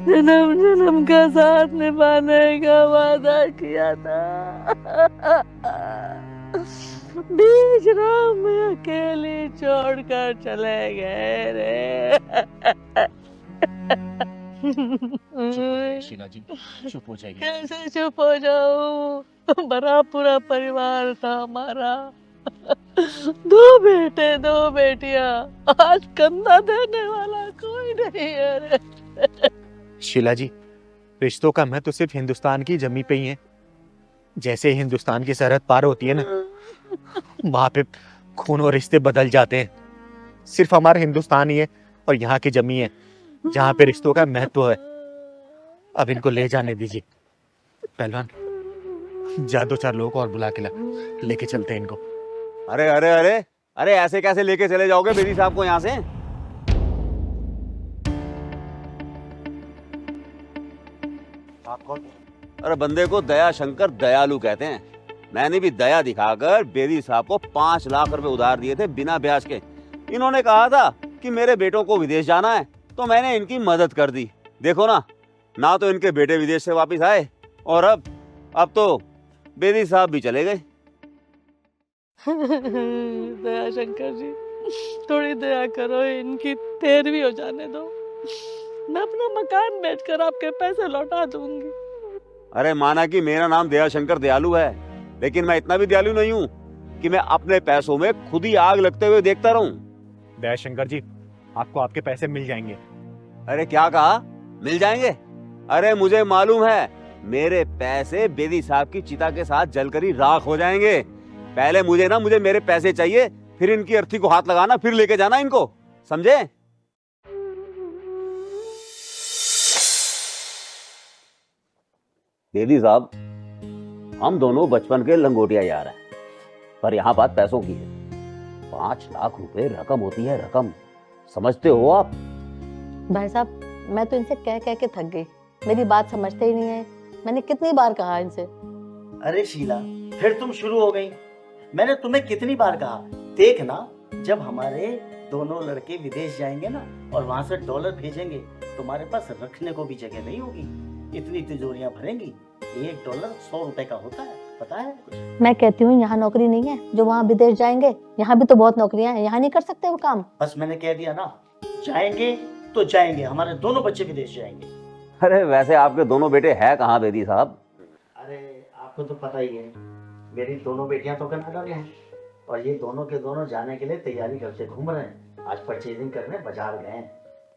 जन्म जन्म का साथ निभाने का वादा किया था, बीच राह में अकेली छोड़कर चले गए रे। शीला जी चुप हो जाइए। कैसे चुप हो जाऊं? बड़ा पूरा परिवार था हमारा, दो बेटे दो बेटियां, आज कंधा देने वाला कोई नहीं है रे। शीला जी, रिश्तों का महत्व सिर्फ हिंदुस्तान की जमी पे ही है। जैसे हिंदुस्तान की सरहद पार होती है ना, वहां पे खून और रिश्ते बदल जाते हैं। सिर्फ हमारा हिंदुस्तान ही है और यहाँ की जमी है जहाँ पे रिश्तों का महत्व है। अब इनको ले जाने दीजिए। पहलवान, जा दो चार लोगों को और बुला के लेके चलते हैं इनको। अरे अरे अरे अरे, ऐसे कैसे लेके चले जाओगे बेदी साहब को यहाँ से? आप कौन? अरे बंदे को दया शंकर दयालु कहते हैं। मैंने भी दया दिखाकर बेदी साहब को 5 लाख रुपए उधार दिए थे बिना ब्याज के। इन्होंने कहा था कि मेरे बेटों को विदेश जाना है, तो मैंने इनकी मदद कर दी। देखो ना तो इनके बेटे विदेश से वापस आए और अब तो बेदी साहब भी चले गए। दया शंकर जी, थोड़ी दया करो, इनकी 13वीं हो जाने दो। मैं अपना मकान बेचकर आपके पैसे लौटा दूंगी। अरे माना कि मेरा नाम दया शंकर दयालु है, लेकिन मैं इतना भी दयालु नहीं हूँ कि मैं अपने पैसों में खुद ही आग लगते हुए देखता रहूं। दयाशंकर जी, आपको आपके पैसे मिल जाएंगे। अरे क्या कहा? मिल जाएंगे? अरे मुझे मालूम है, मेरे पैसे बेदी साहब की चिता के साथ जलकर ही राख हो जाएंगे। पहले मुझे मेरे पैसे चाहिए, फिर इनकी अर्थी को हाथ लगाना, फिर लेके जाना इनको, समझे? बेदी साहब, हम दोनों बचपन के लंगोटिया यार हैं, पर यहाँ बात पैसों की है। 5 लाख रुपए रकम होती है, रकम, समझते हो आप? भाई साहब, मैं तो इनसे कह कह के थक गई, मेरी बात समझते ही नहीं है। मैंने कितनी बार कहा इनसे। अरे शीला, फिर तुम शुरू हो गई। मैंने तुम्हें कितनी बार कहा, देखना जब हमारे दोनों लड़के विदेश जाएंगे ना और वहां से डॉलर भेजेंगे, तुम्हारे पास रखने को भी जगह नहीं होगी। इतनी तिजोरियां भरेंगी। $1 100 रुपए का होता है, पता है? मैं कहती हूँ यहाँ नौकरी नहीं है जो वहाँ विदेश जाएंगे। यहाँ भी तो बहुत नौकरियां हैं, यहाँ नहीं कर सकते वो काम? बस मैंने कह दिया ना, जाएंगे तो जाएंगे, हमारे दोनों बच्चे विदेश जाएंगे। अरे वैसे आपके दोनों बेटे हैं कहाँ बेदी साहब? अरे आपको तो पता ही है, मेरी दोनों बेटियां तो कनाडा में हैं और ये दोनों के दोनों जाने के लिए तैयारी करते घूम रहे हैं। आज परचेजिंग करने बाजार गए हैं।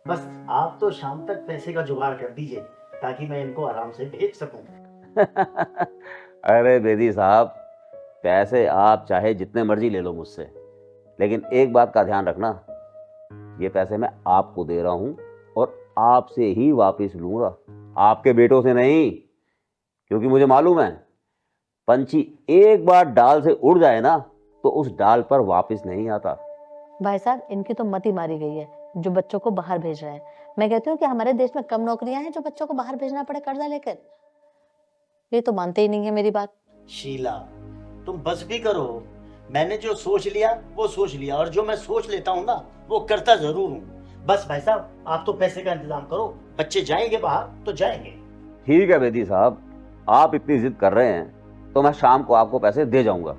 बस आप तो शाम तक पैसे का जुगाड़ कर दीजिए ताकि मैं इनको आराम से भेज सकूं। अरे बेदी साहब, पैसे आप चाहे जितने मर्जी ले लो मुझसे, लेकिन एक बात का ध्यान रखना, ये पैसे मैं आपको दे रहा हूं और आपसे ही वापस लूंगा, आपके बेटों से नहीं। क्योंकि मुझे मालूम है, पंछी एक बार डाल से उड़ जाए ना तो उस डाल पर वापस नहीं आता। भाई साहब, इनकी तो मती मारी गई है जो बच्चों को बाहर भेज रहे हैं। मैं कहती हूँ कि हमारे देश में कम नौकरियां हैं जो बच्चों को बाहर भेजना पड़े कर्जा लेकर। ये तो मानते ही नहीं है मेरी बात। शीला, तुम बस भी करो। मैंने जो सोच लिया वो सोच लिया, और जो मैं सोच लेता हूँ ना वो करता जरूर हूँ। बस भाई साहब, आप तो पैसे का इंतजाम करो। बच्चे जाएंगे बाहर तो जाएंगे। ठीक है बेदी साहब, आप इतनी जिद कर रहे हैं तो मैं शाम को आपको पैसे दे जाऊंगा।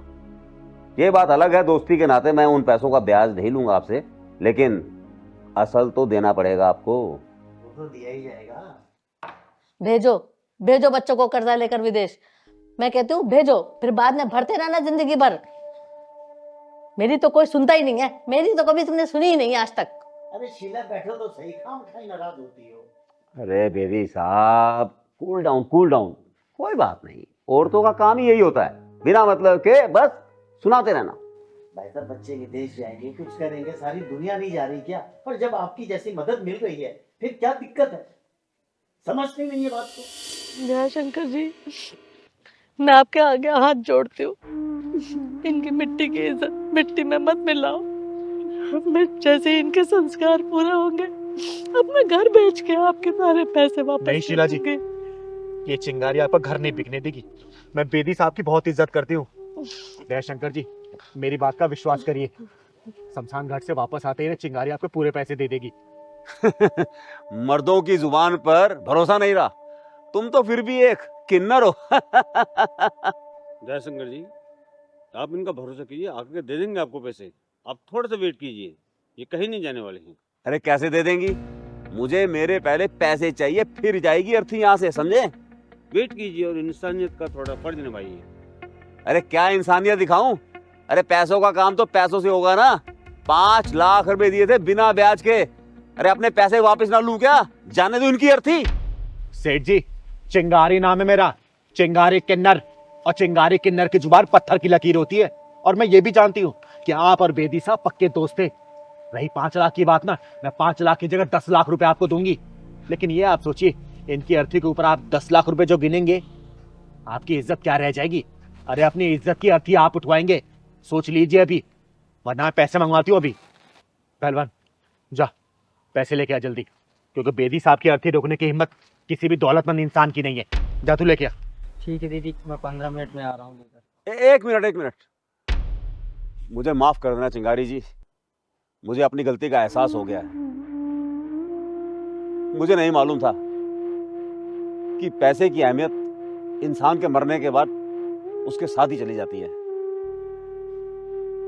ये बात अलग है, दोस्ती के नाते मैं उन पैसों का ब्याज नहीं लूंगा आपसे, लेकिन असल तो देना पड़ेगा आपको। वो तो दिया ही जाएगा। भेजो भेजो बच्चों को कर्जा लेकर विदेश। मैं कहती हूँ भेजो, फिर बाद में भरते रहना जिंदगी भर। मेरी तो कोई सुनता ही नहीं है, मेरी तो कभी तुमने सुनी ही नहीं आज तक। अरे शीला, बैठो तो सही, खामखाई नाराज होती हो। अरे बेदी साहब, कूल डाउन कूल डाउन, कोई बात नहीं। औरतों का काम ही यही होता है, बिना मतलब के बस सुनाते रहना। भाई साहब, बच्चे विदेश जाएंगे, कुछ करेंगे, सारी दुनिया नहीं जा रही क्या? पर जब आपकी जैसी मदद मिल रही है फिर क्या दिक्कत है? समझते नहीं ये बात को। दया शंकर जी, मैं आपके आगे हाथ जोड़ती हूँ, इनकी मिट्टी की इज्जत मिट्टी में मत मिलाओ। मैं जैसे इनके संस्कार पूरे होंगे, अब मैं घर बेच के आपके सारे पैसे वापस नहीं शीला जी, ये चिंगारी आपका घर नहीं बिकने देगी। मैं बेदी साहब की बहुत इज्जत करती हूँ। दयाशंकर जी, मेरी बात का विश्वास करिए, शमशान घाट से वापस आते ही ना चिंगारी आपको पूरे पैसे दे देगी। मर्दों की जुबान पर भरोसा नहीं रहा। तुम तो फिर भी एक किन्नर हो। जयशंकर जी, आप इनका भरोसा कीजिए, आके दे देंगे आपको पैसे। आप थोड़ा सा वेट कीजिए, ये कहीं नहीं जाने वाले हैं। अरे कैसे दे देंगी? मुझे मेरे पहले पैसे चाहिए, फिर जाएगी अर्थी यहाँ से, समझे? वेट कीजिए और इंसानियत का थोड़ा फर्ज निभाइए। अरे क्या इंसानियत दिखाऊं? अरे पैसों का काम तो पैसों से होगा ना। 5 लाख रुपए दिए थे बिना ब्याज के। अरे अपने पैसे वापस ना लूं क्या? जाने दो इनकी अर्थी। सेठ जी, चिंगारी नाम है मेरा, चिंगारी किन्नर। और चिंगारी किन्नर की जुबान पत्थर की लकीर होती है। और मैं ये भी जानती हूँ कि आप और बेदी साहब पक्के दोस्त थे। रही 5 लाख की बात ना, मैं 5 लाख की जगह 10 लाख रुपए आपको दूंगी। लेकिन ये आप सोचिए, इनकी अर्थी के ऊपर आप 10 लाख रुपए जो गिनेंगे, आपकी इज्जत क्या रह जाएगी? अरे अपनी इज्जत की अर्थी आप उठवाएंगे, सोच लीजिए अभी, वरना मैं पैसे मंगवाती हूँ अभी। पहलवान जा पैसे लेके आ जल्दी, क्योंकि बेदी साहब की अर्थी रोकने की हिम्मत किसी भी दौलतमंद इंसान की नहीं है। जा तू लेके आ। ठीक है दीदी, मैं 15 मिनट में आ रहा हूँ लेकर। एक मिनट, मुझे माफ कर देना चिंगारी जी। मुझे अपनी गलती का एहसास हो गया है। मुझे नहीं मालूम था कि पैसे की अहमियत इंसान के मरने के बाद उसके साथ ही चली जाती है।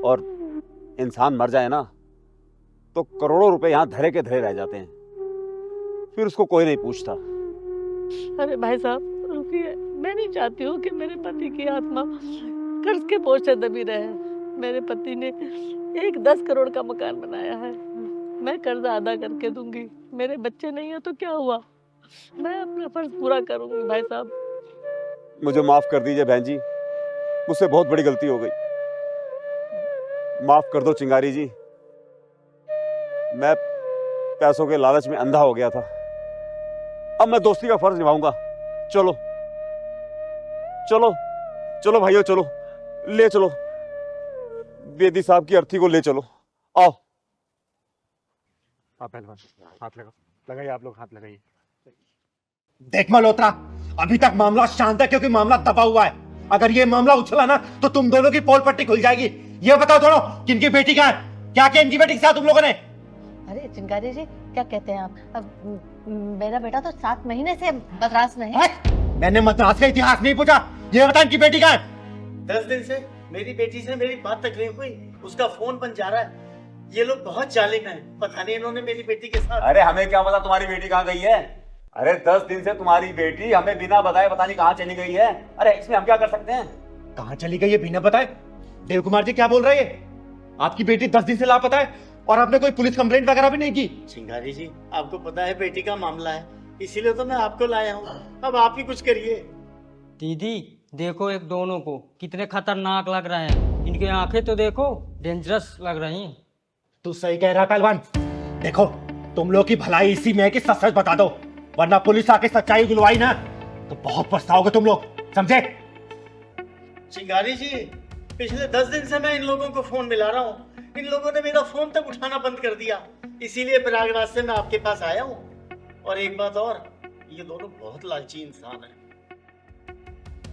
और इंसान मर जाए ना तो करोड़ों रुपए यहां धरे के धरे रह जाते हैं, फिर उसको कोई नहीं पूछता। अरे भाई साहब रुकिए, मैं नहीं चाहती हूँ कि मेरे पति की आत्मा कर्ज के बोझ से दबी रहे। मेरे पति ने एक 10 करोड़ का मकान बनाया है, मैं कर्ज अदा करके दूंगी। मेरे बच्चे नहीं है तो क्या हुआ, मैं अपना फर्ज पूरा करूंगी भाई साहब। मुझे माफ कर दीजिए बहन जी, मुझसे बहुत बड़ी गलती हो गई। माफ कर दो चिंगारी जी, मैं पैसों के लालच में अंधा हो गया था। अब मैं दोस्ती का फर्ज निभाऊंगा। चलो चलो चलो भाइयों, चलो ले चलो बेदी साहब की अर्थी को, ले चलो। आओ। आप पहलवान हाथ लगाइए, आप लोग हाथ लगाइए। देख मल्होत्रा, अभी तक मामला शांत है क्योंकि मामला दबा हुआ है। अगर ये मामला उछला ना तो तुम दोनों की पोल पट्टी खुल जाएगी। ये बताओ दोनों, किनकी बेटी कहाँ है? क्या क्या इनकी बेटी के साथ तुम लोगों ने? अरे चिंगारी जी क्या कहते हैं आप? अब मेरा बेटा तो 7 महीने से मद्रास में है। मैंने मद्रास का इतिहास नहीं पूछा, ये बता इनकी बेटी कहाँ है? 10 दिन से मेरी बेटी से मेरी बात तक नहीं हुई, उसका फोन बंद जा रहा है। ये लोग बहुत जालिम हैं, पता नहीं इन्होंने मेरी बेटी के साथ। अरे हमें क्या पता तुम्हारी बेटी कहाँ गई है? अरे 10 दिन से तुम्हारी बेटी हमें बिना बताए पता नहीं कहाँ चली गई है। अरे इसमें हम क्या कर सकते हैं? कहाँ चली गई ये बिना बताए? देव कुमार जी क्या बोल रहे हैं? आपकी बेटी 10 दिन से लापता है और आपने कोई पुलिस कंप्लेंट वगैरह भी नहीं की? चिंगारी जी, आपको पता है बेटी का मामला है, इसीलिए तो मैं आपको लाया हूँ। अब आप ही कुछ करिए। दीदी देखो एक दोनों को कितने खतरनाक लग रहे हैं, इनकी आंखें तो देखो डेंजरस लग रही हैं। तू सही कह रहा है पहलवान। देखो तुम लोग की भलाई इसी में है कि सच सच बता दो, वरना पुलिस आके सच्चाई गिलवाई ना तो बहुत पछताओगे तुम लोग, समझे? चिंगारी जी, पिछले 10 दिन से मैं इन लोगों को फोन मिला रहा हूँ, इन लोगों ने मेरा फोन तक उठाना बंद कर दिया। इसीलिए प्रयागराज से मैं आपके पास आया हूँ। और एक बात और, ये दोनों बहुत लालची इंसान हैं।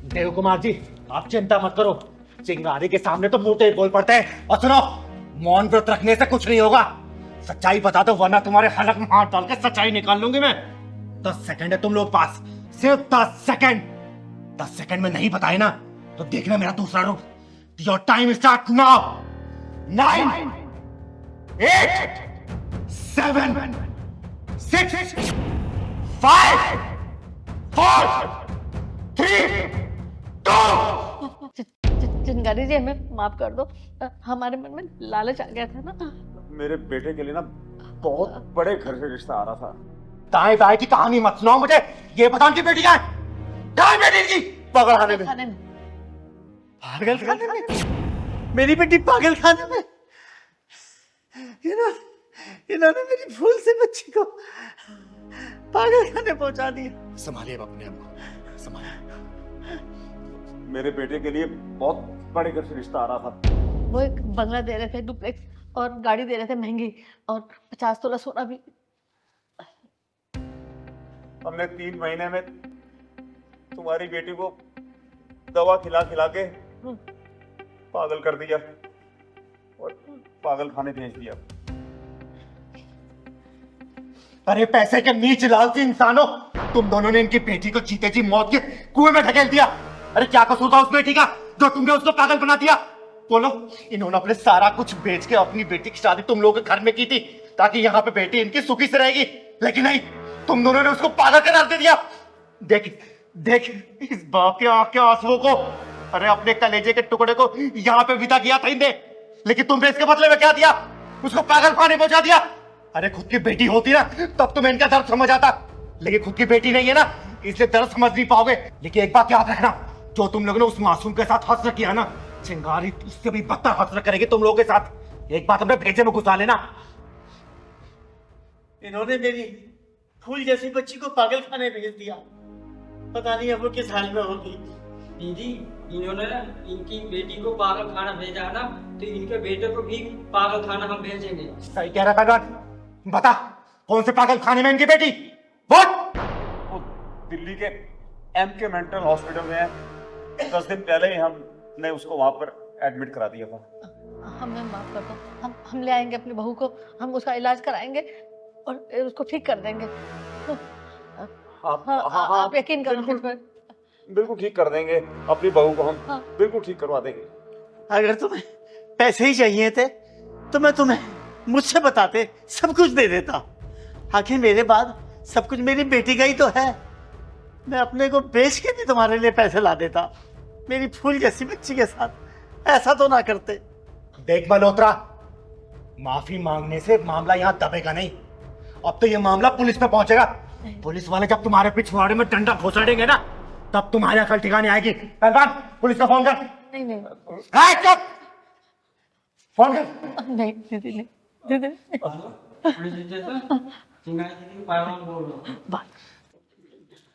देव कुमार जी आप चिंता मत करो, चिंगारी के सामने तो मुंह टेढ़ बोल पड़ते हैं। और सुनो, मौन व्रत रखने से कुछ नहीं होगा, सच्चाई बता दो वरना तुम्हारे हलक में हाथ डाल के सच्चाई निकाल लूंगी मैं। 10 सेकंड है तुम लोग पास, सिर्फ 10 सेकंड। 10 सेकंड में नहीं बताए ना तो देखना मेरा दूसरा रूप। Your time start now. 9 8 7 6 5 4 3 2 चिंगारी जी हमें माफ कर दो, हमारे मन में लालच आ गया था ना। मेरे बेटे के लिए ना बहुत बड़े घर से रिश्ता आ रहा था। दाएं बाएं की कहानी मत सुनाओ मुझे, ये बता उनकी बेटी कहाँ है? कहाँ है बेटी की? पागल खाने में। पागल खाने में? मेरी बेटी पागल खाने में? इन्होंने मेरी भूल से बच्ची को पागल खाने पहुंचा दिया। संभालिए अपने आप को, संभालिए। मेरे बेटे के लिए बहुत बड़े घर से रिश्ता आ रहा था। वो एक बंगला दे रहे थे डुप्लेक्स, और गाड़ी दे रहे थे महंगी, और 50 तोला सोना भी। हमने 3 महीने में तुम्हारी बेटी को दवा खिला खिला के पागल कर दिया। और पागल खाने भेज दिया। अरे पैसे के नीच लालची इंसानों, तुम दोनों ने इनकी बेटी को जीते जी मौत के कुएं में ढकेल दिया। अरे क्या कसूर था उस बेटी का जो तुमने उसको पागल बना दिया? बोलो। इन्होंने अपने सारा कुछ बेच के अपनी बेटी की शादी तुम लोगों के घर में की थी ताकि यहाँ पे बेटी इनकी सुखी से रहेगी, लेकिन नहीं, तुम दोनों ने उसको पागल करार दे दिया। देख देख इस बाप के आंख के आंसुओं को। अरे अपने कलेजे के टुकड़े को यहाँ पे विदा किया था इनने, लेकिन तुमने इसके बदले में क्या दिया? उसको पागल खाने पहुंचा दिया। अरे खुद की बेटी होती ना तब तुम्हें इनका दर्द समझ आता, लेकिन खुद की बेटी नहीं है ना, इसलिए दर्द समझ नहीं पाओगे। लेकिन एक बात याद रखना, जो तुम लोगों ने उस मासूम के साथ हसर किया ना, चिंगारी उससे भी बदतर हसर करेगी तुम लोगों के साथ। एक बात अपने भेजे में घुसा लेना। इन्होंने मेरी फूल जैसी बच्ची को पागल खाने भेज दिया। पता नहीं अब वो किस हाल में होगी। दीदी, इन्होंने ना इनकी बेटी को पागल खाना भेजा है ना, तो इनके बेटे को भी पागल खाना हम भेजेंगे। सही कह रहा पहलवान। बता कौन से पागल खाने में इनकी बेटी? बोल। वो दिल्ली के MK मेंटल हॉस्पिटल में है। 10 दिन पहले ही हमने उसको वहां पर एडमिट करा दिया था। हमें माफ कर दो, हम ले आएंगे अपनी बहू को, हम उसका इलाज कराएंगे और उसको ठीक कर देंगे। आप यकीन करो मुझ पर। बिल्कुल ठीक कर देंगे, अपनी बहू को हम बिल्कुल ठीक करवा देंगे। अगर तुम्हें पैसे ही चाहिए थे तो मैं तुम्हें मुझसे बताते सब कुछ दे देता। आखिर मेरे बाद सब कुछ मेरी बेटी का ही तो है। मैं अपने को बेच के भी तुम्हारे लिए पैसे ला देता। मेरी फूल जैसी बच्ची के साथ ऐसा तो ना करते। देख मल्होत्रा, माफी मांगने से मामला यहाँ दबेगा नहीं। अब तो ये मामला पुलिस पे पहुंचेगा। पुलिस वाले जब तुम्हारे पिछवाड़े में डंडा घुसेड़ेंगे ना, तब तुम्हारी अकल ठिकाने आएगी। पहलवान, पुलिस को फोन कर। नहीं नहीं चुप, फोन कर। नहीं दीदी, नहीं दीदी।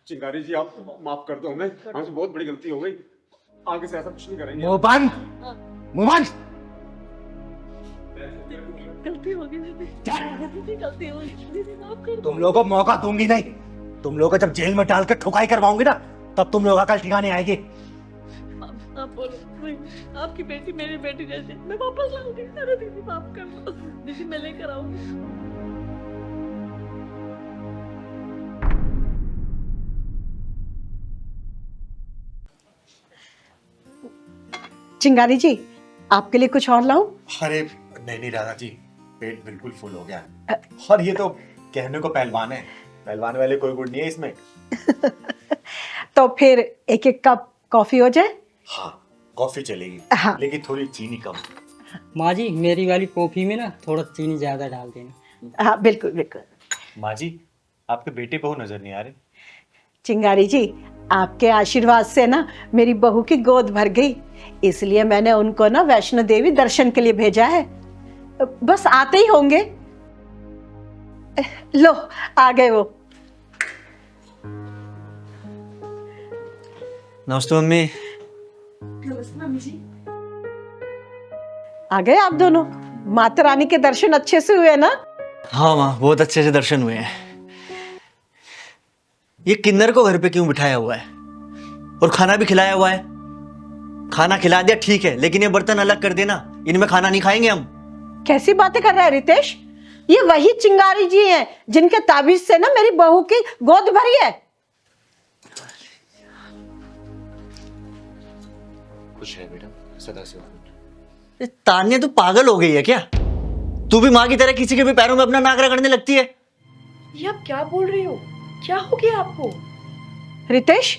चिंगारी जी, आप माफ कर दो हमें, हमसे बहुत बड़ी गलती हो गई। आगे से ऐसा कुछ नहीं करेंगे। मुंह बंद, मुंह बंद। गलती हो गई दीदी, दीदी गलती हो गई दीदी, माफ कर दो। तुम लोगों को मौका दूंगी नहीं। तुम लोगों को जब जेल में डाल के ठुकाई करवाऊंगी ना, तब तुम लोग अकल ठिकाने आएगी। आप बोलो, वही, आपकी बेटी मेरी बेटी जैसी, मैं वापस लाऊंगी। अरे दीदी माफ कर दो दीदी, मैं लेकर आऊंगी। चिंगारी जी, आपके लिए कुछ और लाऊं? अरे नहीं राधा जी, पेट बिल्कुल फुल हो गया। और ये तो कहने को पहलवान है, पहलवान वाले कोई गुण नहीं है इसमें। तो फिर एक एक कप कॉफी हो जाए? हाँ, कॉफी चलेगी। हाँ। लेकिन थोड़ी चीनी कम। माँ जी, मेरी वाली कॉफी में ना थोड़ा चीनी ज्यादा डाल देना। हाँ बिल्कुल बिल्कुल। माँ जी, आपके बेटे बहू नजर नहीं आ रहे। चिंगारी जी, आपके आशीर्वाद से ना मेरी बहू की गोद भर गई, इसलिए मैंने उनको ना वैष्णो देवी दर्शन के लिए भेजा है। बस आते ही होंगे। लो आ गए वो। नमस्ते मम्मी। आ गए आप दोनों। माता रानी के दर्शन अच्छे से हुए ना? हाँ माँ, बहुत अच्छे से दर्शन हुए हैं। ये किन्नर को घर पे क्यों बिठाया हुआ है और खाना भी खिलाया हुआ है? खाना खिला दिया ठीक है, लेकिन ये बर्तन अलग कर देना, इनमें खाना नहीं खाएंगे हम। कैसी बातें कर रहा है रितेश? ये वही चिंगारी जी हैं जिनके ताबीज से ना मेरी बहू की गोद भरी है। खुश है बेटा, सदा से। ये तान्या तो पागल हो गई है क्या? तू भी माँ की तरह किसी के भी पैरों में अपना नाक रगड़ने लगती है? ये आप क्या बोल रही हो? क्या हो गया आपको? रितेश,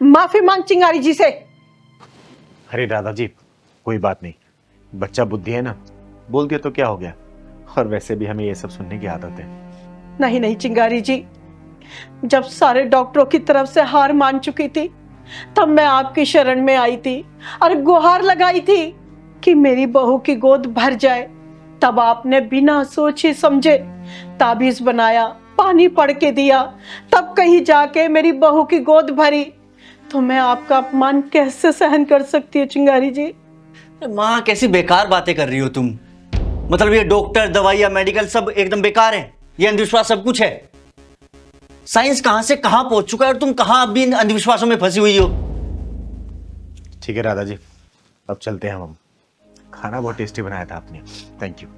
माफी मांग चिंगारी जी से। अरे दादाजी, कोई बात नहीं, बच्चा बुद्धि है ना, बोल दिया तो क्या हो गया। और वैसे भी हमें ये सब सुनने की आदत है। नहीं नहीं चिंगारी जी, जब सारे डॉक्टरों की तरफ से हार मान चुकी थी, तब मैं आपकी शरण में आई थी और गुहार लगाई थी कि मेरी बहू की गोद भर जाए। तब आपने बिना सोचे समझे ताबीज बनाया, पानी पड़ के दिया, तब कहीं जाके मेरी बहू की गोद भरी। तो मैं आपका अपमान कैसे सहन कर सकती हूँ चिंगारी जी? माँ, कैसी बेकार बातें कर रही हो तुम। मतलब ये डॉक्टर, दवाइयाँ, मेडिकल सब एकदम बेकार है, ये अंधविश्वास सब कुछ है। साइंस कहां से कहां पहुंच चुका है और तुम कहां अभी इन अंधविश्वासों में फंसी हुई हो। ठीक है दादाजी, अब चलते हैं हम। खाना बहुत टेस्टी बनाया था आपने, थैंक यू।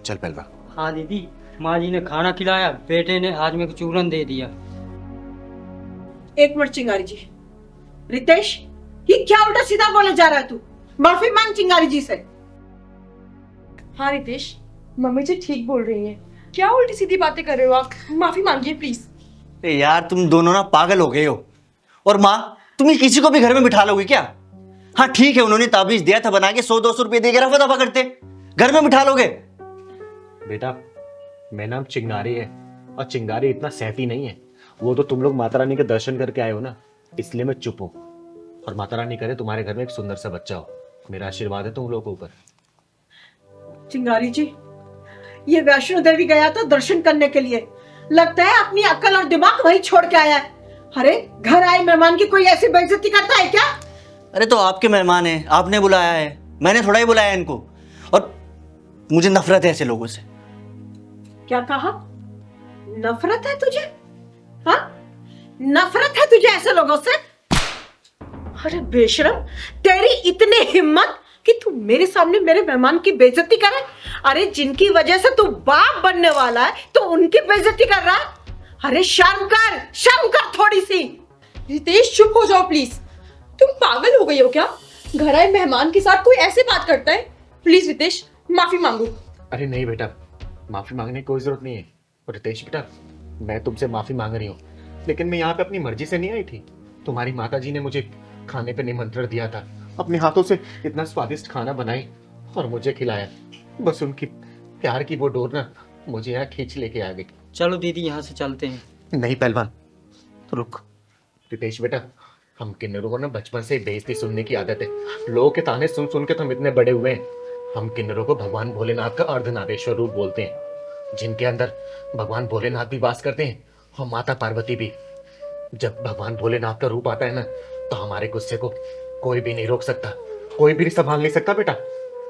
चल पहलवान। हाँ दीदी, माँ जी ने खाना खिलाया, बेटे ने आज मेरे को चूरन दे दिया। एक मिनट चिंगारी जी। रितेश, ये क्या उल्टा सीधा बोले जा रहा है तू? माफी मांग चिंगारी जी से। हाँ रितेश, मम्मी जी ठीक बोल रही हैं। क्या उल्टी सीधी बातें कर रहे हो आप? माफी मांगिए प्लीज। यार तुम दोनों ना पागल हो गए हो। और माँ, तुम किसी को भी घर में बिठा लोगे क्या? हाँ ठीक है, उन्होंने ताबीज दिया था बना के, 100-200 रुपए दे के रफा दफा करते, घर में बिठा लोगे? बेटा, मेरा नाम चिंगारी है और चिंगारी इतना सहती नहीं है। वो तो तुम लोग माता रानी के दर्शन करके आए हो ना, इसलिए मैं चुप हूँ। और माता रानी करे तुम्हारे घर में एक सुंदर सा बच्चा हो, मेरा आशीर्वाद है तुम लोगों के ऊपर। चिंगारी जी, ये वैष्णो देवी गया था दर्शन करने के लिए, लगता है अपनी अक्ल और दिमाग वहीं छोड़ के आया है। अरे घर आए मेहमान की कोई ऐसी बेइज्जती करता है क्या? अरे तो आपके मेहमान हैं, आपने बुलाया है, मैंने थोड़ा ही बुलाया इनको। और मुझे नफरत है ऐसे लोगों से। क्या कहा? नफरत है तुझे? हाँ, नफरत है तुझे ऐसे लोगों से? अरे बेशरम, तेरी इतनी हिम्मत कि तू मेरे सामने मेरे मेहमान की बेइज्जती करे? अरे जिनकी वजह से तू बाप बनने वाला है तो उनकी बेइज्जती कर रहा है? अरे शर्म कर थोड़ी सी। रितेश चुप हो जाओ प्लीज। तुम पागल हो गई हो क्या? घर आए मेहमान के साथ कोई ऐसे बात करता है? प्लीज रितेश, माफी मांगो। अरे नहीं बेटा, माफी मांगने की कोई जरूरत नहीं है। और रितेश बेटा, मैं तुमसे माफी मांग रही हूँ, लेकिन मैं यहाँ पे अपनी मर्जी से नहीं आई थी। तुम्हारी माता जी ने मुझे खाने पे निमंत्रण दिया था, अपने हाथों से इतना स्वादिष्ट खाना बनाई और मुझे खिलाया। बस उनकी प्यार की वो डोर ना मुझे यहाँ खींच लेके आ गई। चलो दीदी यहाँ से चलते हैं। नहीं पहलवान, रुक। रितेश बेटा, हम किन्नरों को ना बचपन से बेइज्जती सुनने की आदत है। लोगों के ताने सुन सुन के तो हम इतने बड़े हुए हैं। हम किन्नरों को भगवान भोलेनाथ का अर्धनारीश्वर रूप बोलते हैं, जिनके अंदर भगवान भोलेनाथ भी वास करते हैं और माता पार्वती भी। जब भगवान भोलेनाथ का रूप आता है ना, तो हमारे गुस्से को कोई भी नहीं रोक सकता, कोई भी नहीं संभाल नहीं सकता बेटा।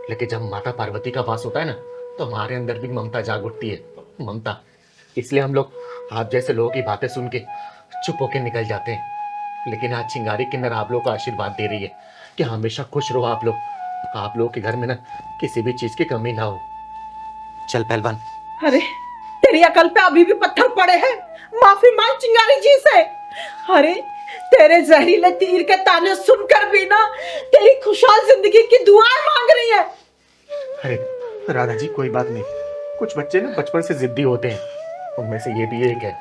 लेकिन जब माता पार्वती का वास होता है ना, तो हमारे अंदर भी ममता जाग उठती है, ममता। इसलिए हम लोग आप जैसे लोगों की बातें सुन के चुप होके निकल जाते हैं। लेकिन आज चिंगारी किन्नर आप लोगों को आशीर्वाद दे रही है कि हमेशा खुश रहो आप लोग के घर में ना किसी भी चीज की कमी ना हो। चल पहलवान। अरे तेरी अकल पे अभी भी पत्थर पड़े हैं। माफी मांग चिंगारी जी से। अरे तेरे जहरीले तीर के ताने सुनकर भी ना तेरी खुशहाल जिंदगी की दुआएं मांग रही है। अरे राधा जी, कोई बात नहीं। कुछ बच्चे ना बचपन से जिद्दी होते हैं, उनमें से ये भी एक है।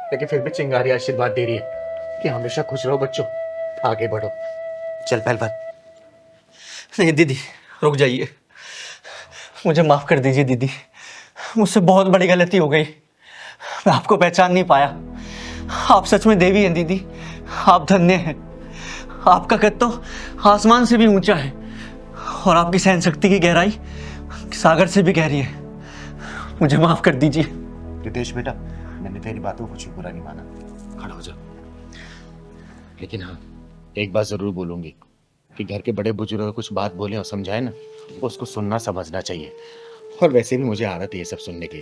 लेकिन फिर भी चिंगारी आशीर्वाद दे रही है कि हमेशा खुश रहो बच्चों, आगे बढ़ो। चल पहलवान। नहीं दीदी, रुक जाइए, मुझे माफ कर दीजिए दीदी, मुझसे बहुत बड़ी गलती हो गई। मैं आपको पहचान नहीं पाया। आप सच में देवी हैं दीदी, आप धन्य हैं। आपका कद तो आसमान से भी ऊंचा है और आपकी सहन शक्ति की गहराई सागर से भी गहरी है। मुझे माफ कर दीजिए। रितेश बेटा, मैंने तेरी बातों को कुछ बुरा नहीं माना, खड़ा हो जा। लेकिन हाँ, एक बात जरूर बोलूंगी कि घर के बड़े बुजुर्ग कुछ बात बोले और समझाए ना, उसको सुनना समझना चाहिए। और वैसे भी मुझे आदत है ये सब सुनने की।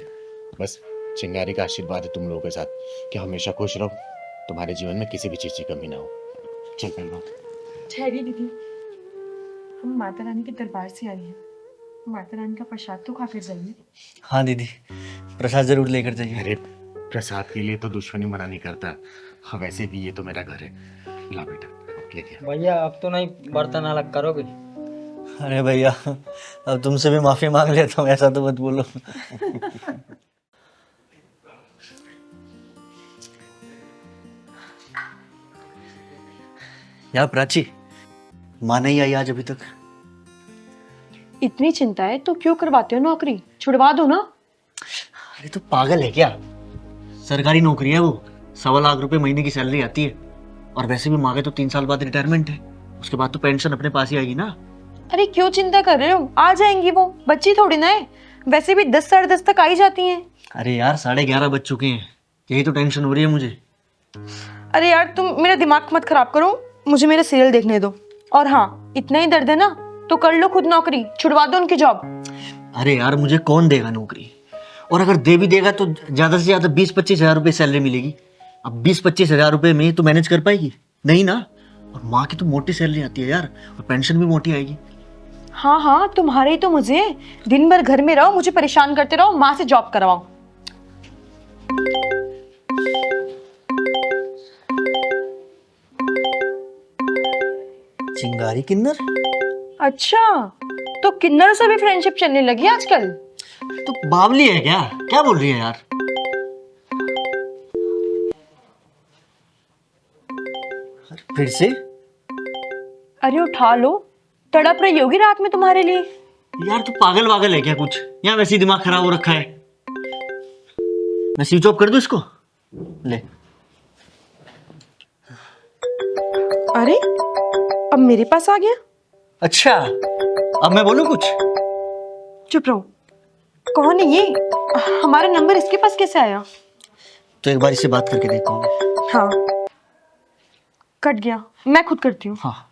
बस चिंगारी का आशीर्वाद है तुम लोगों के साथ कि हमेशा खुश रहो, तुम्हारे जीवन में किसी भी चीज की कमी ना हो। चल पहलवान। ठहरिए दीदी, हम माता रानी के दरबार से आई हैं। माता रानी का प्रसाद तो खा कर जाइए। हाँ दीदी, प्रसाद जरूर लेकर जाइए। अरे प्रसाद के लिए तो दुश्मनी मना नहीं करता। हाँ, वैसे भी ये तो मेरा घर है। ला बेटा, लेके। भैया अब तो नहीं बर्तन अलग करोगे? अरे भैया, अब तुमसे भी माफी मांग लेता हूँ, ऐसा तो मत बोलो। यार प्राची, माँ नहीं आई आज अभी तक। इतनी चिंता है तो क्यों करवाते हो नौकरी? छुड़वा दो ना। अरे तो पागल है क्या? सरकारी नौकरी है वो, 1.25 लाख रुपए महीने की सैलरी आती है। और वैसे भी माँ के तो 3 साल बाद रिटायरमेंट है, उसके बाद तो पेंशन अपने पास ही आएगी ना। अरे क्यों चिंता कर रहे हो? आ जाएंगी वो, बच्ची थोड़ी ना है। वैसे भी 10 साढ़े 10 तक आ ही जाती हैं। अरे यार 11:30 बज चुके हैं, यही तो टेंशन हो रही है मुझे। अरे यार तुम मेरा दिमाग मत खराब करो, मुझे मेरे सीरियल देखने दो। और हाँ, इतना ही दर्द है ना तो कर लो खुद नौकरी, छुड़वा दो उनकी जॉब। अरे यार मुझे कौन देगा नौकरी? और अगर दे भी देगा तो ज्यादा से ज्यादा 20-25 हजार रुपये सैलरी मिलेगी। अब 20-25 हजार रुपये में तो मैनेज कर पाएगी नहीं ना। और माँ की तो मोटी सैलरी आती है यार, और पेंशन भी मोटी आएगी। हाँ हाँ, तुम्हारे ही तो मुझे। दिन भर घर में रहो, मुझे परेशान करते रहो, माँ से जॉब करवाओ। चिंगारी किन्नर? अच्छा, तो किन्नरों से भी फ्रेंडशिप चलने लगी आजकल। तो बावली है क्या? क्या बोल रही है यार? फिर से? अरे उठा लो, तड़प रही होगी रात में तुम्हारे लिए। यार तू पागल वागल है क्या कुछ? या वैसे ही दिमाग खराब हो रखा है? मैं स्विच ऑफ कर दूं इसको? ले। अरे अब मेरे पास आ गया। अच्छा, अब मैं बोलूं कुछ? चुप रहो। कौन है ये? हमारा नंबर इसके पास कैसे आया? तो एक बार इससे बात करके देखता हूँ। हाँ, कट गया, मैं खुद करती हूँ। हाँ।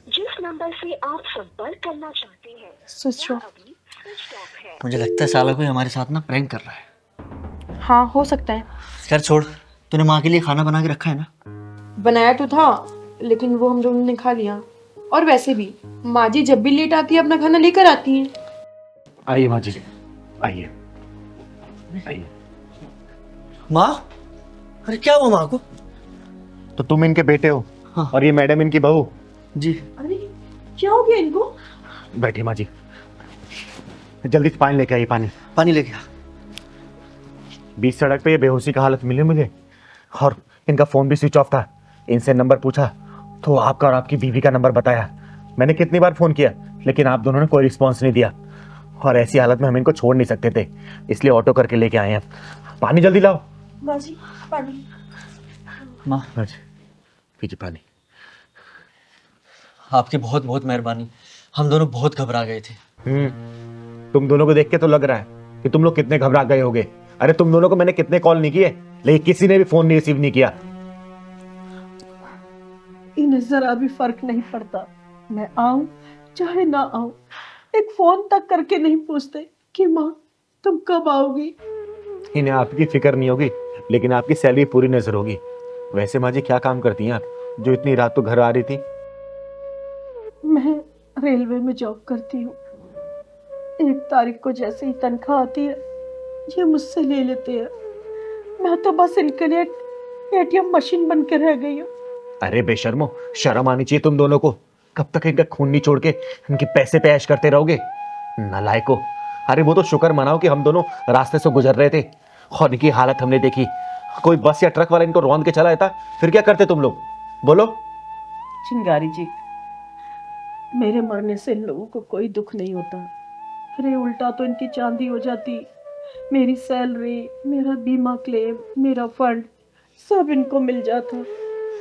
जिस नंबर से आप संपर्क करना चाहते हैं स्विच ऑफ। अभी स्विच ऑफ है। मुझे लगता है साला कोई हमारे साथ ना प्रैंक कर रहा है। हाँ, हो सकता है। खैर छोड़, तूने माँ के लिए खाना बना के रखा है ना? बनाया तो था, लेकिन वो हम दोनों ने खा लिया। और वैसे भी माँ जी जब भी लेट आती है अपना खाना लेकर आती हैं। आइए माँ जी, आइए आइए। माँ? अरे क्या हुआ माँ को? तो तुम इनके बेटे हो? हाँ। और ये मैडम इनकी बहू? जी। अरे क्या हो गया इनको? बैठिए माँ जी, जल्दी से पानी लेके आइए। पानी पानी लेके आ। बीच सड़क पे ये बेहोशी का हालत मिली मुझे, और इनका फोन भी स्विच ऑफ था। इनसे नंबर पूछा तो आपका और आपकी बीवी का नंबर बताया। मैंने कितनी बार फोन किया, लेकिन आप दोनों ने कोई रिस्पॉन्स नहीं दिया, और ऐसी हालत में हम इनको छोड़ नहीं सकते थे, इसलिए ऑटो करके लेके आए हैं। पानी जल्दी लाओ। माँ जी पानी। माँ पीजिए पानी। आपकी बहुत बहुत मेहरबानी, हम दोनों बहुत घबरा गए थे। तुम दोनों को देख के तो लग रहा है कि तुम लोग कितने घबरा गए होगे। अरे तुम दोनों को मैंने कितने कॉल नहीं किए, लेकिन किसी ने भी फोन नहीं रिसीव नहीं किया। इन्हें जरा भी फर्क नहीं पड़ता, मैं आऊं चाहे ना आऊं, एक फोन तक करके नहीं पूछते कि माँ तुम कब आओगी। इन्हें आपकी फिक्र नहीं होगी, लेकिन आपकी सैलरी पूरी नजर होगी। वैसे माँ जी क्या काम करती हैं आप, जो इतनी रात तो घर आ रही थी? मैं रेलवे में जॉब करती हूँ। 1 तारीख को जैसे ही तनख्वाह आती है ये मुझसे ले लेते हैं। मैं तो बस इनके लिए एटीएम मशीन बन के रह गई हूँ। अरे बेशर्मो, शर्म आनी चाहिए तुम दोनों को। कब तक इनका खून नहीं छोड़ के इनके पैसे पे ऐश करते रहोगे, नालायको। अरे वो तो शुक्र मनाओ कि हम दोनों रास्ते से गुजर रहे थे और इनकी हालत हमने देखी। कोई बस या ट्रक वाला इनको रौंद के चला जाता, फिर क्या करते तुम लोग, बोलो? चिंगारी जी, मेरे मरने से इन लोगों को कोई दुख नहीं होता। अरे उल्टा तो इनकी चांदी हो जाती। मेरी सैलरी, मेरा बीमा क्लेम, मेरा फंड सब इनको मिल जाता।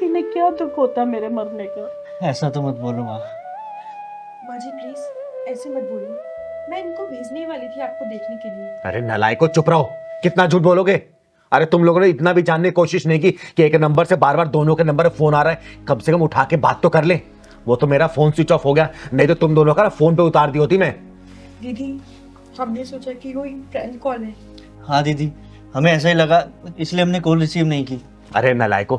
इन्हें क्या दुख होता मेरे मरने का। ऐसा तो मत बोलो माँ। माँ जी प्लीज ऐसे मत बोलिए, मैं इनको भेजने वाली थी आपको देखने के लिए। अरे नालायको, चुप रहो। कितना झूठ बोलोगे? अरे तुम लोगों ने इतना भी जानने की कोशिश नहीं की कि एक नंबर से बार बार दोनों के नंबर पे फोन आ रहा है, कम से कम उठा के बात तो कर ले। वो तो मेरा फोन स्विच ऑफ हो गया, नहीं तो तुम दोनों का ना फोन पे उतार दी होती मैं। दीदी हमने सोचा कि वो प्रैंक कॉल है। हाँ दीदी, हमें ऐसा ही लगा, इसलिए हमने कॉल रिसीव नहीं की। अरे नालायको,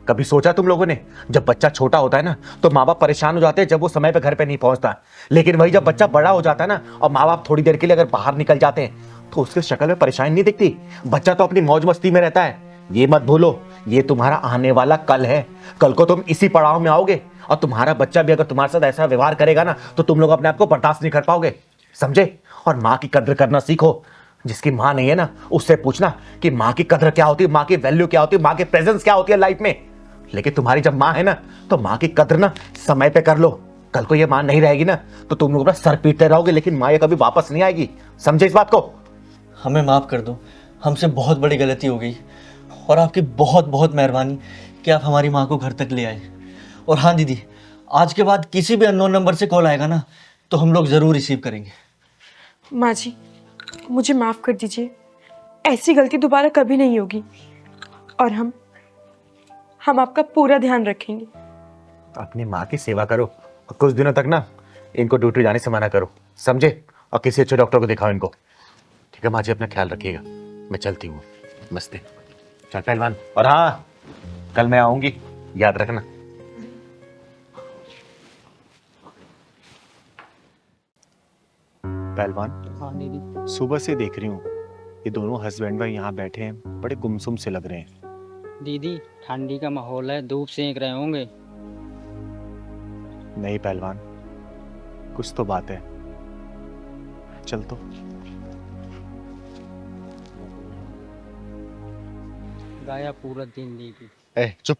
कभी सोचा तुम लोगों ने, जब बच्चा छोटा होता है ना तो माँ बाप परेशान हो जाते हैं जब वो समय पे घर पे नहीं पहुंचता, लेकिन वही जब बच्चा बड़ा हो जाता है ना और माँ बाप थोड़ी देर के लिए अगर बाहर निकल जाते हैं तो उसके शक्ल में परेशानी नहीं दिखती। बच्चा तो अपनी मौज मस्ती में रहता है। ये मत भूलो, ये तुम्हारा आने वाला कल है। कल को तुम इसी पड़ाव में आओगे, और तुम्हारा बच्चा भी अगर तुम्हारे साथ ऐसा व्यवहार करेगा ना तो तुम लोग अपने आप को बर्दाश्त नहीं कर पाओगे, समझे? और माँ की कद्र करना सीखो। जिसकी माँ नहीं है ना उससे पूछना कि माँ की कद्र क्या होती है, माँ की वैल्यू क्या होती है, माँ की प्रेजेंस क्या होती है लाइफ में। लेकिन तुम्हारी जब माँ है ना तो माँ की कद्र ना समय पे कर लो। कल को ये माँ नहीं रहेगी ना तो तुम लोग अपना सर पीटते रहोगे, लेकिन माँ ये कभी वापस नहीं आएगी, समझे इस बात को? हमें माफ़ कर दो, हमसे बहुत बड़ी गलती हो गई, और आपकी बहुत बहुत मेहरबानी कि आप हमारी माँ को घर तक ले आए। और हाँ दीदी, आज के बाद किसी भी अननोन नंबर से कॉल आएगा ना तो हम लोग ज़रूर रिसीव करेंगे। माँ जी मुझे माफ़ कर दीजिए, ऐसी गलती दोबारा कभी नहीं होगी, और हम आपका पूरा ध्यान रखेंगे। अपनी माँ की सेवा करो, और कुछ दिनों तक ना इनको ड्यूटी जाने से मना करो, समझे? और किसी अच्छे डॉक्टर को दिखाओ इनको, ठीक है माँ जी? अपना ख्याल रखिएगा, मैं चलती हूँ। मस्ते, चल पहलवान। और हाँ, कल मैं आऊंगी, याद रखना। पहलवान, हाँ दीदी। सुबह से देख रही हूँ ये दोनों हस्बैंड वाइफ यहाँ बैठे हैं, बड़े गुमसुम से लग रहे हैं। दीदी ठंडी का माहौल है, धूप सेक रहे होंगे। नहीं पहलवान, कुछ तो बात है। चल तो। गाया पूरा दिन दीदी। ए चुप,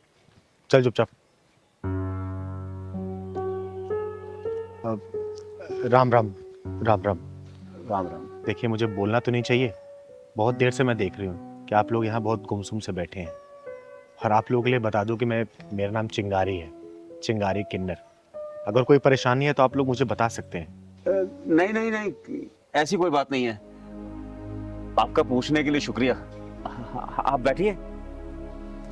चल चुपचाप। राम राम राम राम राम राम। देखिए, मुझे बोलना तो नहीं चाहिए, बहुत देर से मैं देख रही हूँ कि आप लोग यहाँ बहुत गुमसुम से बैठे हैं। और आप लोगों के लिए बता दूं कि मेरा नाम चिंगारी है, चिंगारी किन्नर। अगर कोई परेशानी है तो आप लोग मुझे बता सकते हैं। नहीं नहीं नहीं, ऐसी कोई बात नहीं है। आपका पूछने के लिए शुक्रिया। आप बैठिए।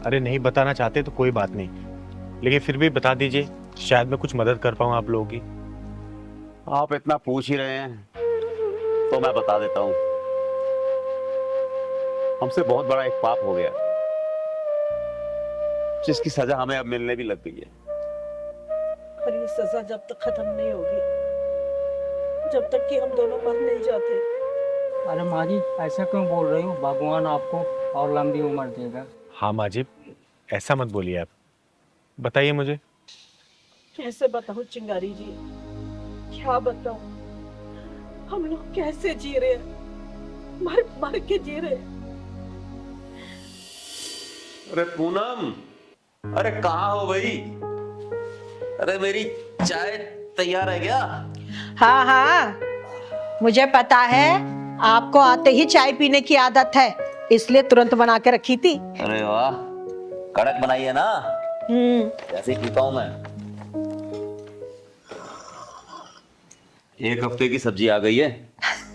अरे नहीं बताना चाहते तो कोई बात नहीं, लेकिन फिर भी बता दीजिए, शायद मैं कुछ मदद कर पाऊँ आप लोगों की। आप इतना पूछ ही रहे हैं तो मैं बता देता हूँ। हमसे बहुत बड़ा एक पाप हो गया, जिसकी सजा हमें अब मिलने भी लग गई है। और ये सजा जब तक खत्म नहीं होगी, जब तक कि हम दोनों मर नहीं जाते। अरे माँ जी ऐसा क्यों बोल रही हो? भगवान आपको और लंबी उम्र देगा। हाँ माजिब, ऐसा मत बोलिए आप। बताइए मुझे। कैसे बताऊं चिंगारी जी, क्या बताऊं? हम लोग कैसे जी रहे हैं, मर मर के जी रहे हैं। अरे पूनम, अरे कहाँ हो भाई? अरे मेरी चाय तैयार है क्या? हाँ हाँ, मुझे पता है आपको आते ही चाय पीने की आदत है, इसलिए तुरंत बना के रखी थी। अरे वाह, कड़क बनाई है ना? ऐसे ही पीता हूं मैं। एक हफ्ते की सब्जी आ गई है,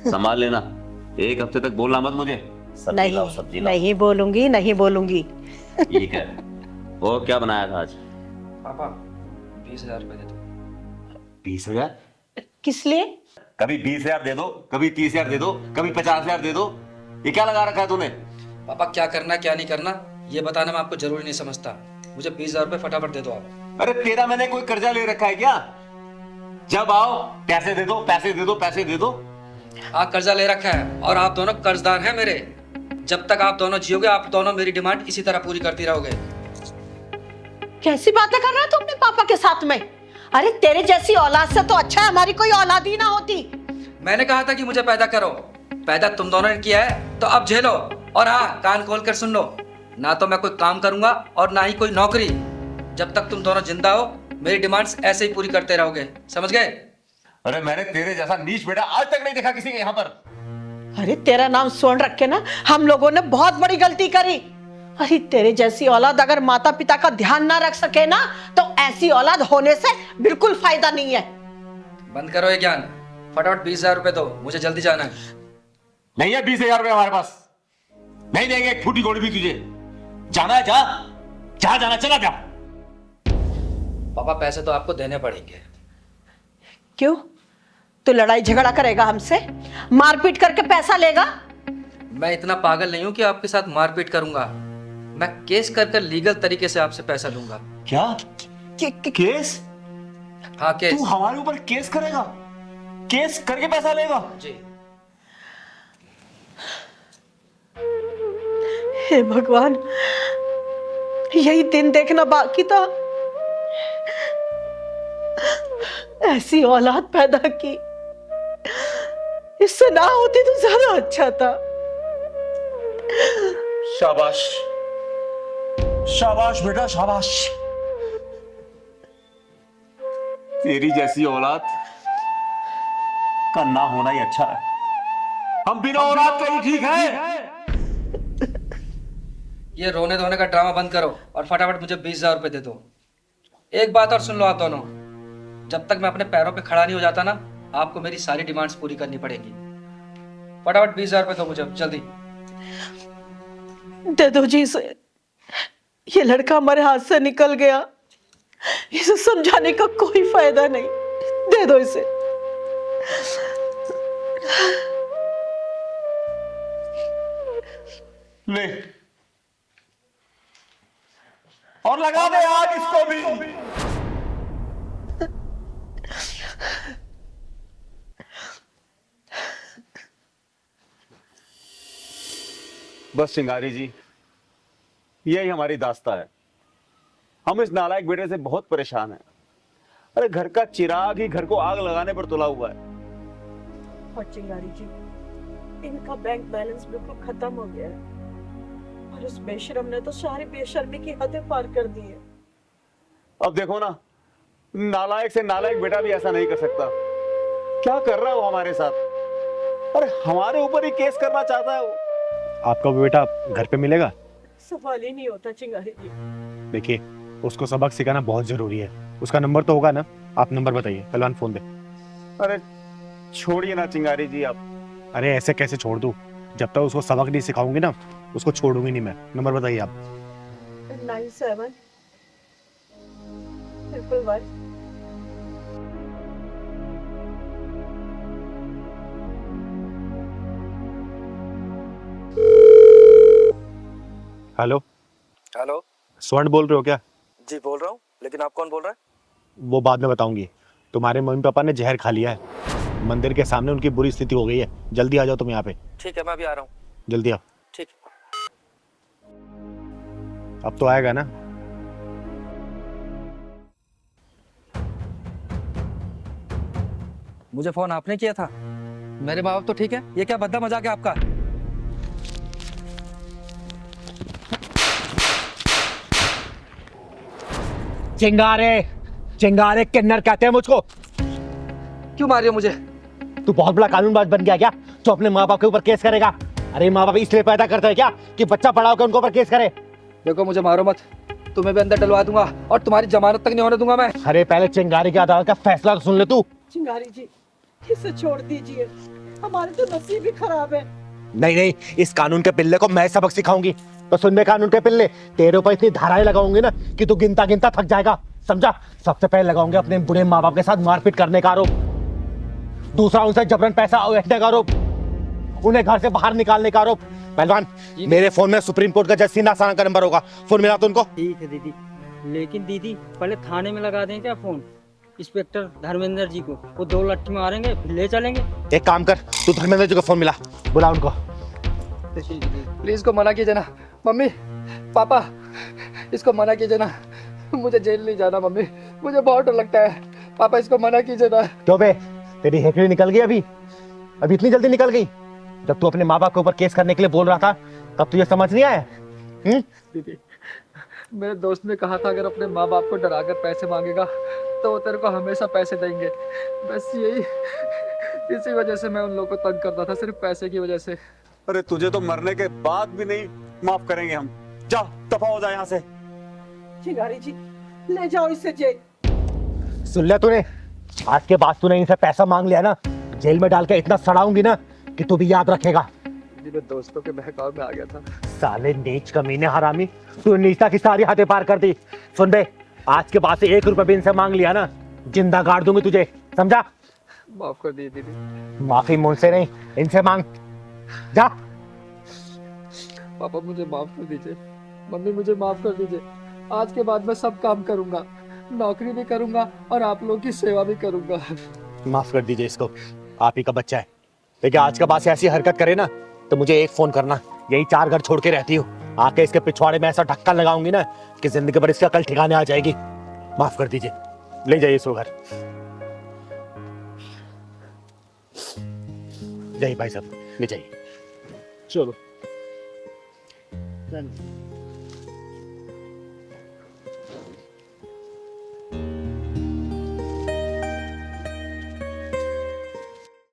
संभाल लेना। एक हफ्ते तक बोलना मत मुझे। सब्जी लाओ, सब्जी लाओ। नहीं बोलूंगी, नहीं बोलूंगी। ठीक है। और क्या बनाया था आज? पापा 20,000 रुपए दे दो। 20,000? किस लिए? कभी 20,000 दे दो, कभी 30,000 दे दो, कभी 50,000 दे दो। ये क्या लगा रखा है तूने? पापा क्या करना क्या नहीं करना ये बताना मैं आपको जरूरी नहीं समझता। मुझे 20,000 रुपए फटाफट दे दो आप। अरे तेरा मैंने कोई कर्जा ले रखा है क्या? जब आओ पैसे दे दो, पैसे दे दो, पैसे दे दो। आप कर्जा ले रखा है और आप दोनों कर्जदार हैं मेरे। जब तक आप दोनों जियोगे आप दोनों मेरी डिमांड इसी तरह पूरी करती रहोगे। कैसी बातें कर रहा है तू अपने पापा के साथ में? अरे तेरे जैसी औलाद से तो अच्छा है हमारी कोई औलाद ही ना होती। मैंने कहा था कि मुझे पैदा करो, पैदा तुम दोनों ने किया है तो अब झेलो। और हाँ, कान खोल कर सुन लो, ना तो मैं कोई काम करूंगा और ना ही कोई नौकरी। जब तक तुम दोनों जिंदा हो मेरी डिमांड्स ऐसे ही पूरी करते रहोगे, समझ गए? अरे मैंने तेरे जैसा नीच बेटा आज तक नहीं देखा किसी के यहाँ पर। अरे तेरा नाम सुन रख के ना हम लोगों ने बहुत बड़ी गलती करी। अरे तेरे जैसी औलाद अगर माता पिता का ध्यान ना रख सके ना तो ऐसी औलाद होने से बिल्कुल फायदा नहीं है। बंद करो ये ज्ञान, फटाफट 20,000 रुपए दो, मुझे जल्दी जाना है। नहीं है 20,000 रुपए हमारे पास, नहीं देंगे एक फूटी गोली भी तुझे। जाना है जा, जहां जाना चला जा। पापा पैसे तो आपको देने पड़ेंगे। क्यों? तू लड़ाई झगड़ा करेगा हमसे, मारपीट करके पैसा लेगा? मैं इतना पागल नहीं हूं कि आपके साथ मारपीट करूंगा। मैं केस कर लीगल तरीके से आपसे पैसा लूंगा। क्या? केस? हाँ केस। तू हमारे ऊपर केस करेगा? केस करके पैसा लेगा? जी। हे भगवान, यही दिन देखना बाकी था। ऐसी औलाद पैदा की, इससे ना होती तो ज्यादा अच्छा था। शाबाश शाबाश बेटा शाबाश। तेरी जैसी औलाद का ना होना ही अच्छा है। हम बिना औलाद के ही ठीक है। ये रोने धोने का ड्रामा बंद करो और फटाफट मुझे 20,000 रुपए दे दो। एक बात और सुन लो आप दोनों, जब तक मैं अपने पैरों पे खड़ा नहीं हो जाता ना आपको मेरी सारी डिमांड्स पूरी करनी पड़ेगी। फटाफट 20,000 रुपए दो मुझे जल्दी। दे दो जी इसे, ये लड़का हमारे हाथ से निकल गया, इसे समझाने का कोई फायदा नहीं। दे दो इसे। ले और लगा दे आज इसको भी। बस चिंगारी जी, यही हमारी दास्ता है। हम इस नालायक बेटे से बहुत परेशान हैं। अरे घर का चिराग ही घर को आग लगाने पर तुला हुआ है। और चिंगारी जी, इनका बैंक बैलेंस बिल्कुल खत्म हो गया है और उस बेशरम ने तो सारी बेशर्मी की हदें पार कर दी है। अब देखो ना, नालायक से नालायक बेटा भी ऐसा नहीं कर सकता। क्या कर रहा है वो हमारे साथ? अरे हमारे ऊपर ही केस करना चाहता है वो। आपका बेटा घर पे मिलेगा? सवाल ही नहीं होता चिंगारी जी। देखिए, उसको सबक सिखाना बहुत जरूरी है। उसका नंबर तो होगा ना? आप नंबर बताइए, पहलवान फोन दे। अरे छोड़िए ना चिंगारी जी आप। अरे ऐसे कैसे छोड़ दूं? जब तक उसको सबक नहीं सिखाऊंगी ना, उसको छोड़ूंगी नहीं मैं। नंबर बताइए आप। 9711. Hello, hello. स्वर्ण बोल रहे हो क्या? जी बोल रहा हूँ, लेकिन आप कौन बोल रहे हैं? वो बाद में बताऊंगी। तुम्हारे मम्मी पापा ने जहर खा लिया है। मंदिर के सामने उनकी बुरी स्थिति हो गई है। जल्दी आ जाओ तुम यहाँ पे। ठीक है, मैं अभी आ रहा हूँ। जल्दी आओ। ठीक। अब तो आएगा ना? मुझे फोन आपने किया था? मेरे माँ बाप तो ठीक है, ये क्या भद्दा मजाक है आपका? चिंगारे, चिंगारे किन्नर कहते हैं मुझको। क्यों मार रहे हो मुझे? तू बहुत बड़ा कानूनबाज बन गया क्या, जो अपने माँ बाप के ऊपर केस करेगा? अरे माँ बाप इसलिए पैदा करते हैं क्या कि बच्चा बड़ा होकर उनके ऊपर केस करे? देखो मुझे मारो मत, तुम्हें भी अंदर डलवा दूंगा और तुम्हारी जमानत तक नहीं होने दूंगा मैं। अरे पहले चिंगारी की अदालत का फैसला तो सुन ले तू। चिंगारी जी, इसे छोड़ दीजिए, हमारे तो नसीब ही खराब है। नहीं नहीं, इस कानून के पिल्ले को मैं सबक सिखाऊंगी। तो सुन ले कानून के पिल्ले, तेरे ऊपर इतनी धाराएं लगाऊंगी ना कि तू गिनता गिनता थक जाएगा, समझा? सबसे पहले लगाऊंगे अपने बुढ़े माँ बाप के साथ मारपीट करने का आरोप, दूसरा उनसे जबरन पैसा अवैधने का आरोप, उन्हें घर से बाहर निकालने का आरोप। पहलवान, मेरे फोन में सुप्रीम कोर्ट का जज सीना साना का नंबर होगा, फोन मिला तो उनको। ठीक है दीदी, लेकिन दीदी पहले थाने में लगा दें क्या फोन? इंस्पेक्टर धर्मेंद्र जी को, वो 2 लट्ठी मारेंगे फिर ले चलेंगे। एक काम कर, तू धर्मेंद्र जी को फोन मिला, बुला उनको। प्लीज को मना कीजिए ना। मम्मी पापा, इसको मना कीजिए ना, मुझे जेल नहीं जाना। मम्मी मुझे बहुत डर लगता है। पापा इसको मना कीजिए ना। क्यों बे, तेरी हेकड़ी निकल गई अभी इतनी जल्दी निकल गई? जब तू अपने माँ बाप के ऊपर केस करने के लिए बोल रहा था तब तुझे समझ नहीं आया? दीदी, मेरे दोस्त ने कहा था अगर अपने माँ बाप को डराकर पैसे मांगेगा तो वो तेरे को हमेशा पैसे देंगे। बस इसी वजह से मैं उन लोगों को तंग करता था, सिर्फ पैसे की वजह से। अरे तुझे तो मरने के बाद भी नहीं माफ करेंगे हम। जा, दफा हो जा यहाँ से। चिंगारी जी, ले जाओ इसे जेल। सुन लिया तूने? आज के बाद तूने इनसे पैसा मांग लिया ना, जेल में डाल के इतना सड़ाऊंगी ना कि तू भी याद रखेगा। मैं दोस्तों के बहकाव में आ गया था। साले नीच कमीने हरामी, तू नीचता की सारी हदें पार कर दी। सुन बे, आज के बाद से 1 रुपया भी इनसे मांग लिया ना, जिंदा गाड़ दूंगी तुझे, समझा? माफ कर दी दीदी। माफी मुझसे नहीं, इनसे मांग। जा। पापा मुझे माफ कर दीजिए, मम्मी मुझे माफ कर दीजिए। आज के बाद मैं सब काम करूंगा, नौकरी भी करूंगा और आप लोगों की सेवा भी करूंगा। माफ कर दीजिए इसको, आप ही का बच्चा है। लेकिन आज के बाद से ऐसी हरकत करे ना तो मुझे एक फोन करना। यही 4 घर छोड़ के रहती हूँ, आके इसके पिछवाड़े में ऐसा ढक्कन लगाऊंगी ना कि जिंदगी भर इसका कल ठिकाने आ जाएगी। माफ कर दीजिए, ले जाइए इसको घर। जाइए भाई साहब, ले जाइए। चलो।